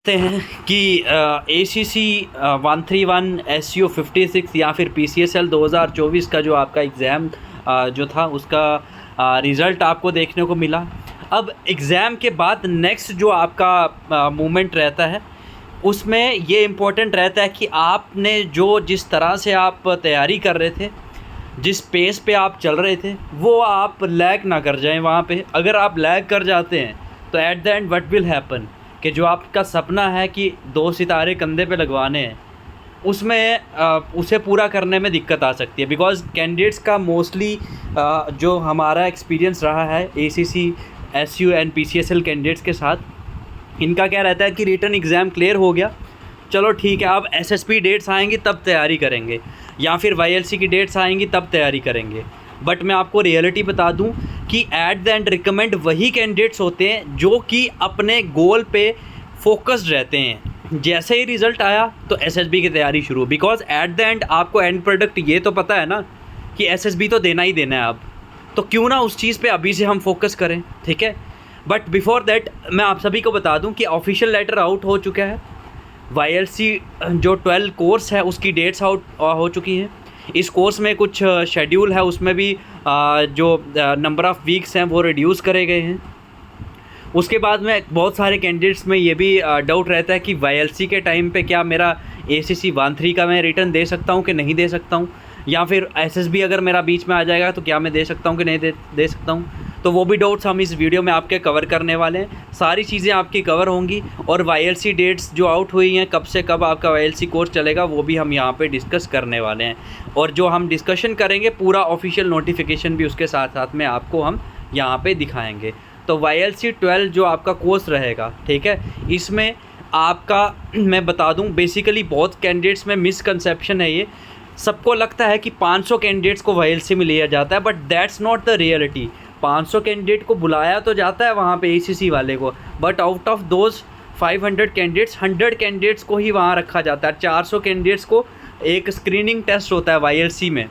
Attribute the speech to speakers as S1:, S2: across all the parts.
S1: हैं कि ACC 131 SU 56 या फिर PCSL 2024 का जो आपका एग्ज़ाम जो था उसका रिज़ल्ट आपको देखने को मिला। अब एग्ज़ाम के बाद नेक्स्ट जो आपका मूवमेंट रहता है उसमें ये इम्पोर्टेंट रहता है कि आपने जो जिस तरह से आप तैयारी कर रहे थे, जिस पेस पे आप चल रहे थे, वो आप लैग ना कर जाएं वहाँ पे। अगर आप लैग कर जाते हैं तो at the end what will happen कि जो आपका सपना है कि 2 सितारे कंधे पे लगवाने हैं, उसमें उसे पूरा करने में दिक्कत आ सकती है। बिकॉज़ कैंडिडेट्स का मोस्टली जो हमारा एक्सपीरियंस रहा है ACC SU and PCSL candidates के साथ, इनका क्या रहता है कि रिटन एग्ज़ाम क्लियर हो गया, चलो ठीक है, अब SSP डेट्स आएंगी तब तैयारी करेंगे, या फिर YLC की डेट्स आएंगी तब तैयारी करेंगे। बट मैं आपको रियलिटी बता दूं कि एट द एंड रिकमेंड वही कैंडिडेट्स होते हैं जो कि अपने गोल पे फोकस्ड रहते हैं। जैसे ही रिज़ल्ट आया तो SSB की तैयारी शुरू, बिकॉज एट द एंड आपको एंड प्रोडक्ट ये तो पता है ना कि SSB तो देना ही देना है अब, तो क्यों ना उस चीज़ पे अभी से हम फोकस करें, ठीक है। बट बिफोर दैट मैं आप सभी को बता दूं कि ऑफिशियल लेटर आउट हो चुका है। YLC जो 12 कोर्स है उसकी डेट्स आउट हो चुकी हैं। इस कोर्स में कुछ शेड्यूल है, उसमें भी जो नंबर ऑफ़ वीक्स हैं वो रिड्यूस करे गए हैं। उसके बाद में बहुत सारे कैंडिडेट्स में ये भी डाउट रहता है कि YLC के टाइम पे क्या मेरा ACC 13 का मैं रिटर्न दे सकता हूँ कि नहीं दे सकता हूँ, या फिर SSB अगर मेरा बीच में आ जाएगा तो क्या मैं दे सकता हूँ कि नहीं दे सकता हूँ। तो वो भी डाउट्स हम इस वीडियो में आपके कवर करने वाले हैं। सारी चीज़ें आपकी कवर होंगी और YLC डेट्स जो आउट हुई हैं, कब से कब आपका YLC कोर्स चलेगा, वो भी हम यहाँ पे डिस्कस करने वाले हैं। और जो हम डिस्कशन करेंगे पूरा ऑफिशियल नोटिफिकेशन भी उसके साथ साथ में आपको हम यहाँ पे दिखाएंगे। तो YLC 12 जो आपका कोर्स रहेगा, ठीक है, इसमें आपका मैं बता दूँ बेसिकली बहुत कैंडिडेट्स में मिसकंसेप्शन है। ये सबको लगता है कि 500 कैंडिडेट्स को YLC में लिया जाता है, but that's not the reality. 500 candidate को बुलाया तो जाता है वहाँ पे ACC वाले को, but out of those 500 candidates 100 candidates को ही वहाँ रखा जाता है। 400 कैंडिडेट्स को एक स्क्रीनिंग टेस्ट होता है YLC में,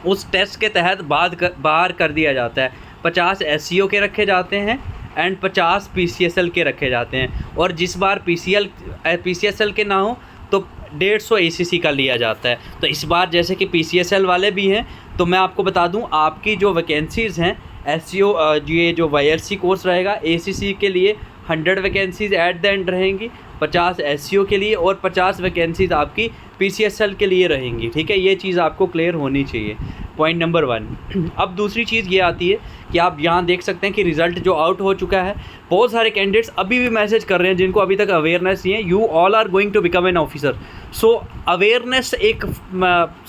S1: उस टेस्ट के तहत बाहर कर दिया जाता है। 50 SEO के रखे जाते हैं एंड 50 PCSL के रखे जाते हैं, और जिस बार PCSL के ना हो तो 150 ACC का लिया जाता है। तो इस बार जैसे कि PCSL वाले भी हैं, तो मैं आपको बता दूं आपकी जो वैकेंसीज़ हैं SEO ये जो YLC कोर्स रहेगा ACC के लिए 100 वैकेंसीज़ एट द एंड रहेंगी, 50 SEO के लिए और 50 वैकेंसीज़ आपकी PCSL के लिए रहेंगी, ठीक है। ये चीज़ आपको क्लियर होनी चाहिए, पॉइंट नंबर 1। अब दूसरी चीज़ ये आती है कि आप यहाँ देख सकते हैं कि रिज़ल्ट जो आउट हो चुका है, बहुत सारे कैंडिडेट्स अभी भी मैसेज कर रहे हैं जिनको अभी तक अवेयरनेस नहीं है। You all are going to become an officer. So awareness एक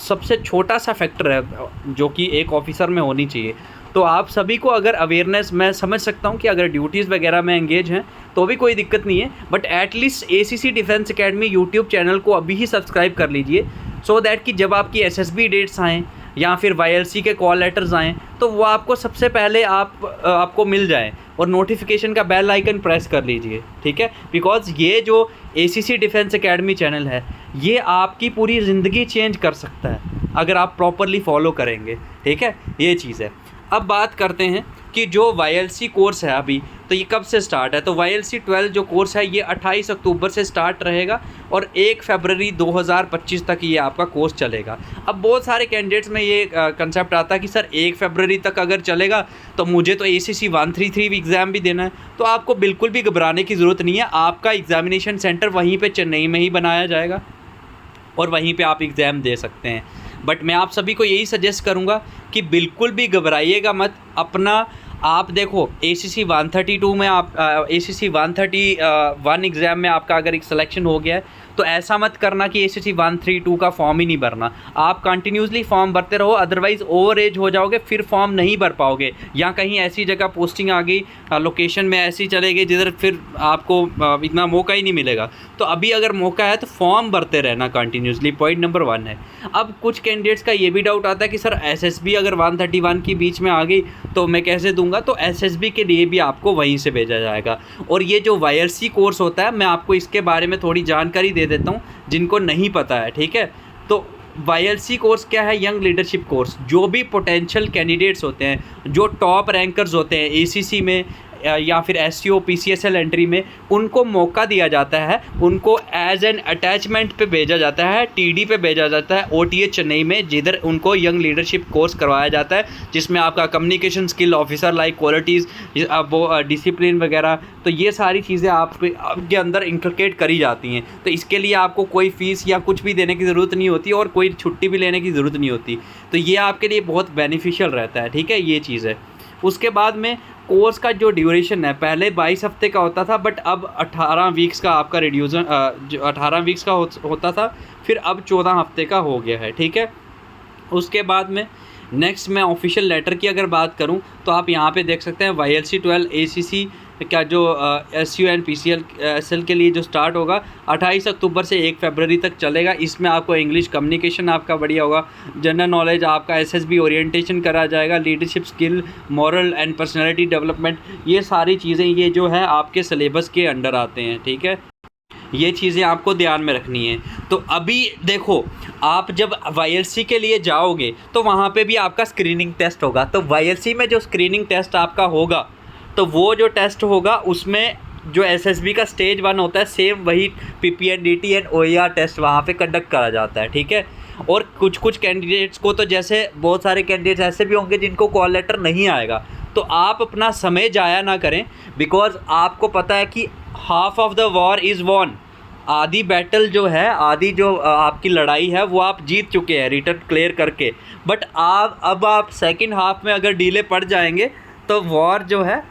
S1: सबसे छोटा सा फैक्टर है जो कि एक ऑफिसर में होनी चाहिए। तो आप सभी को अगर अवेयरनेस, मैं समझ सकता हूँ कि अगर ड्यूटीज़ वगैरह में एंगेज हैं तो भी कोई दिक्कत नहीं है, but at least ACC defence academy YouTube channel को अभी ही सब्सक्राइब कर लीजिए, सो दैट कि जब आपकी SSB डेट्स आएँ या फिर YLC के कॉल लेटर्स आएँ तो वो आपको सबसे पहले आपको मिल जाए, और नोटिफिकेशन का बेल आइकन प्रेस कर लीजिए, ठीक है। बिकॉज़ ये जो ACC डिफेंस एकेडमी चैनल है ये आपकी पूरी ज़िंदगी चेंज कर सकता है अगर आप प्रॉपरली फॉलो करेंगे, ठीक है, ये चीज़ है। अब बात करते हैं कि जो YLC कोर्स है अभी, तो ये कब से स्टार्ट है। तो YLC 12 जो कोर्स है ये 28 अक्टूबर से स्टार्ट रहेगा और 1 फरवरी 2025 तक ये आपका कोर्स चलेगा। अब बहुत सारे कैंडिडेट्स में ये कंसेप्ट आता है कि सर 1 फरवरी तक अगर चलेगा तो मुझे तो ACC 133 एग्ज़ाम भी देना है। तो आपको बिल्कुल भी घबराने की ज़रूरत नहीं है, आपका एग्ज़ामिनेशन सेंटर वहीं पर चेन्नई में ही बनाया जाएगा और वहीं पे आप एग्ज़ाम दे सकते हैं। बट मैं आप सभी को यही सजेस्ट करूँगा कि बिल्कुल भी घबराइएगा मत। अपना आप देखो ACC 132 में आप ACC 131 एग्ज़ाम में आपका अगर एक सिलेक्शन हो गया है तो ऐसा मत करना कि ACC 132 का फॉर्म ही नहीं भरना। आप कंटिन्यूसली फॉर्म भरते रहो, अदरवाइज़ ओवर एज हो जाओगे, फिर फॉर्म नहीं भर पाओगे, या कहीं ऐसी जगह पोस्टिंग आ गई, लोकेशन में ऐसी चले गई जिधर फिर आपको इतना मौका ही नहीं मिलेगा। तो अभी अगर मौका है तो फॉर्म भरते रहना कंटिन्यूसली, पॉइंट नंबर 1 है। अब कुछ कैंडिडेट्स का ये भी डाउट आता है कि सर SSB अगर 131 की बीच में आ गई तो मैं कैसे दूंगा, तो SSB के लिए भी आपको वहीं से भेजा जाएगा। और ये जो YLC कोर्स होता है मैं आपको इसके बारे में थोड़ी जानकारी दे देता हूँ जिनको नहीं पता है, ठीक है। तो YLC कोर्स क्या है, यंग लीडरशिप कोर्स। जो भी पोटेंशियल कैंडिडेट्स होते हैं, जो टॉप रैंकर्स होते हैं ACC में, या फिर SEO PCSL एंट्री में उनको मौका दिया जाता है, उनको एज एन अटैचमेंट पे भेजा जाता है, TD पे भेजा जाता है OTA चेन्नई में, जिधर उनको यंग लीडरशिप कोर्स करवाया जाता है, जिसमें आपका communication skill, officer like qualities, वो डिसिप्लिन वगैरह, तो ये सारी चीज़ें आपके अंदर इंकलकेट करी जाती हैं। तो इसके लिए आपको कोई फ़ीस या कुछ भी देने की ज़रूरत नहीं होती और कोई छुट्टी भी लेने की ज़रूरत नहीं होती। तो ये आपके लिए बहुत बेनिफिशियल रहता है, ठीक है, ये चीज़ है। उसके बाद में कोर्स का जो ड्यूरेशन है, पहले 22 हफ्ते का होता था, बट अब 18 वीक्स का आपका रिड्यूसन जो 18 वीक्स का होता था, फिर अब 14 हफ्ते का हो गया है, ठीक है। उसके बाद में नेक्स्ट मैं ऑफिशियल लेटर की अगर बात करूं तो आप यहां पे देख सकते हैं YLC 12 ACC का जो SU एंड PCSL के लिए जो स्टार्ट होगा 28 अक्टूबर से 1 फरवरी तक चलेगा। इसमें आपको इंग्लिश कम्युनिकेशन आपका बढ़िया होगा, जनरल नॉलेज आपका SSB ओरिएंटेशन करा जाएगा, leadership skill, moral and personality development, ये सारी चीज़ें ये जो है आपके सिलेबस के अंडर आते हैं, ठीक है। ये चीज़ें आपको ध्यान में रखनी है। तो अभी देखो, आप जब YLC के लिए जाओगे तो वहाँ पे भी आपका स्क्रीनिंग टेस्ट होगा। तो YLC में जो स्क्रीनिंग टेस्ट आपका होगा, तो वो जो टेस्ट होगा उसमें जो SSB का स्टेज 1 होता है, सेम वही PPNDT एंड OER टेस्ट वहाँ पे कंडक्ट करा जाता है, ठीक है। और कुछ कैंडिडेट्स को तो, जैसे बहुत सारे कैंडिडेट्स ऐसे भी होंगे जिनको कॉल लेटर नहीं आएगा, तो आप अपना समय जाया ना करें, बिकॉज आपको पता है कि half of the war is won. आधी बैटल जो है, आधी जो आपकी लड़ाई है वो आप जीत चुके हैं रिटर्न क्लियर करके, बट अब आप सेकंड हाफ में अगर डीले पड़ जाएंगे तो वॉर जो है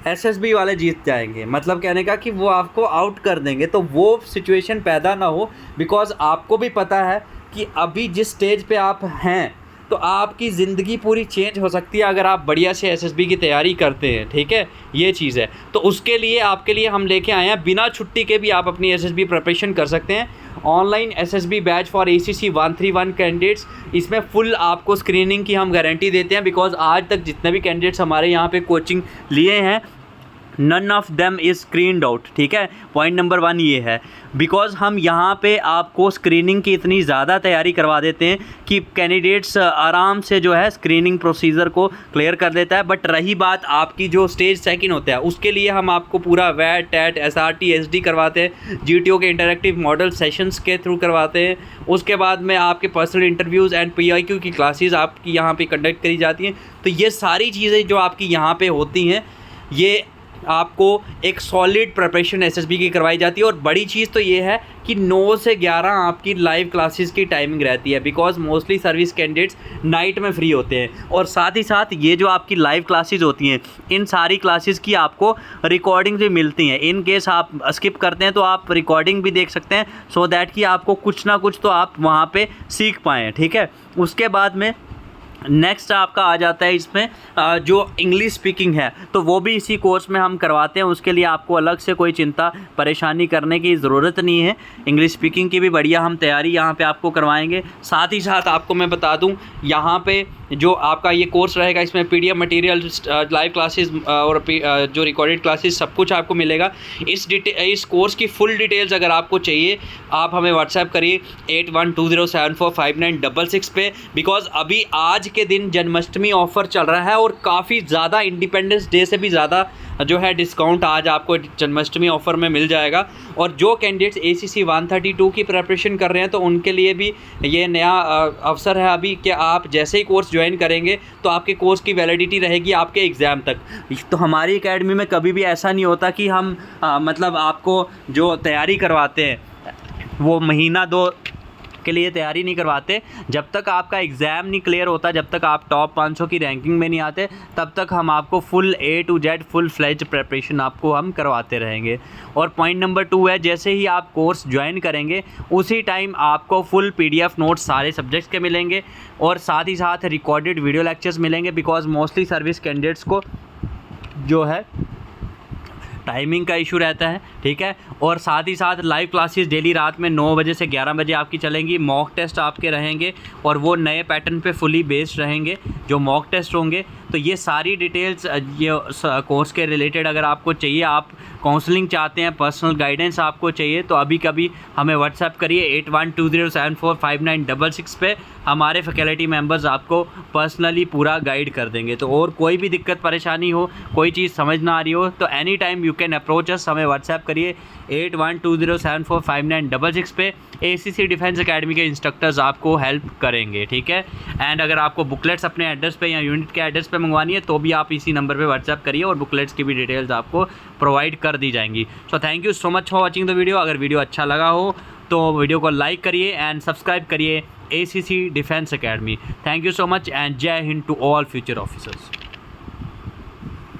S1: SSB वाले जीत जाएंगे। मतलब कहने का कि वो आपको आउट कर देंगे। तो वो सिचुएशन पैदा ना हो, बिकॉज आपको भी पता है कि अभी जिस स्टेज पे आप हैं तो आपकी ज़िंदगी पूरी चेंज हो सकती है अगर आप बढ़िया से SSB की तैयारी करते हैं, ठीक है, ये चीज़ है। तो उसके लिए आपके लिए हम लेके आए हैं, बिना छुट्टी के भी आप अपनी SSB प्रिपरेशन कर सकते हैं। Online SSB batch for ACC 131 candidates, इसमें फुल आपको स्क्रीनिंग की हम गारंटी देते हैं, बिकॉज आज तक जितने भी कैंडिडेट्स हमारे यहाँ पे कोचिंग लिए हैं, none of them is screened out, ठीक है। पॉइंट नंबर 1 ये है, बिकॉज हम यहाँ पे आपको स्क्रीनिंग की इतनी ज़्यादा तैयारी करवा देते हैं कि कैंडिडेट्स आराम से जो है स्क्रीनिंग प्रोसीजर को क्लियर कर देता है। बट रही बात आपकी जो स्टेज 2 होता है, उसके लिए हम आपको पूरा WAT, TAT, SRT, SD करवाते हैं, GTO के इंटरेक्टिव मॉडल सेशंस के थ्रू करवाते हैं। उसके बाद में आपके पर्सनल इंटरव्यूज़ एंड PIQ की क्लासेस आपकी यहाँ पे कंडक्ट करी जाती हैं। तो ये सारी चीज़ें जो आपकी यहाँ पे होती हैं, ये आपको एक सॉलिड प्रिपरेशन SSB की करवाई जाती है। और बड़ी चीज़ तो ये है कि 9 से 11 आपकी लाइव क्लासेस की टाइमिंग रहती है, because mostly service candidates night में फ्री होते हैं। और साथ ही साथ ये जो आपकी लाइव क्लासेस होती हैं, इन सारी क्लासेस की आपको रिकॉर्डिंग भी मिलती हैं। इन केस आप स्किप करते हैं तो आप रिकॉर्डिंग भी देख सकते हैं, सो दैट कि आपको कुछ ना कुछ तो आप वहाँ पर सीख पाएँ, ठीक है। उसके बाद में नेक्स्ट आपका आ जाता है इसमें जो इंग्लिश स्पीकिंग है, तो वो भी इसी कोर्स में हम करवाते हैं। उसके लिए आपको अलग से कोई चिंता परेशानी करने की ज़रूरत नहीं है। इंग्लिश स्पीकिंग की भी बढ़िया हम तैयारी यहाँ पे आपको करवाएंगे। साथ ही साथ आपको मैं बता दूँ, यहाँ पे जो आपका ये कोर्स रहेगा, इसमें PDF मटेरियल, लाइव क्लासेस और जो रिकॉर्डेड क्लासेस, सब कुछ आपको मिलेगा। इस कोर्स की फुल डिटेल्स अगर आपको चाहिए, आप हमें व्हाट्सएप करिए 8120745966 पे, बिकॉज अभी आज के दिन जन्माष्टमी ऑफ़र चल रहा है और काफ़ी ज़्यादा इंडिपेंडेंस डे से भी ज़्यादा जो है डिस्काउंट आज आपको जन्माष्टमी ऑफ़र में मिल जाएगा। और जो कैंडिडेट्स ACC 132 की प्रिपरेशन कर रहे हैं, तो उनके लिए भी ये नया अवसर है अभी कि आप जैसे ही कोर्स ज्वाइन करेंगे तो आपके कोर्स की वैलिडिटी रहेगी आपके एग्ज़ाम तक। तो हमारी एकेडमी में कभी भी ऐसा नहीं होता कि हम मतलब आपको जो तैयारी करवाते हैं वो महीना 2 के लिए तैयारी नहीं करवाते। जब तक आपका एग्ज़ाम नहीं क्लियर होता, जब तक आप टॉप 500 की रैंकिंग में नहीं आते, तब तक हम आपको full A to Z full fledge preparation आपको हम करवाते रहेंगे। और पॉइंट नंबर 2 है, जैसे ही आप कोर्स ज्वाइन करेंगे उसी टाइम आपको फुल PDF नोट्स सारे सब्जेक्ट्स के मिलेंगे और साथ ही साथ रिकॉर्डेड वीडियो लेक्चर्स मिलेंगे, बिकॉज मोस्टली सर्विस कैंडिडेट्स को जो है टाइमिंग का इशू रहता है, ठीक है। और साथ ही साथ लाइव क्लासेस डेली रात में 9 बजे से 11 बजे आपकी चलेंगी। मॉक टेस्ट आपके रहेंगे और वो नए पैटर्न पे फुली बेस्ड रहेंगे जो मॉक टेस्ट होंगे। तो ये सारी डिटेल्स ये कोर्स के रिलेटेड अगर आपको चाहिए, आप काउंसलिंग चाहते हैं, पर्सनल गाइडेंस आपको चाहिए, तो अभी कभी हमें व्हाट्सएप करिए 8120745966 पे। हमारे फैकल्टी मेंबर्स आपको पर्सनली पूरा गाइड कर देंगे। तो और कोई भी दिक्कत परेशानी हो, कोई चीज़ समझ ना आ रही हो, तो any time you can approach अस। हमें व्हाट्सएप करिए 8120745966 पे। ACC डिफेंस एकेडमी के इंस्ट्रक्टर्स आपको हेल्प करेंगे, ठीक है। एंड अगर आपको बुकलेट्स अपने एड्रेस पे या यूनिट के एड्रेस पे मंगवानी है तो भी आप इसी नंबर पे व्हाट्सएप करिए और बुकलेट्स की भी डिटेल्स आपको प्रोवाइड कर दी जाएंगी। So thank you so much for watching the video. अगर वीडियो अच्छा लगा हो तो वीडियो को लाइक करिए एंड सब्सक्राइब करिए ACC defence academy. Thank you so much and Jai Hind to all future officers.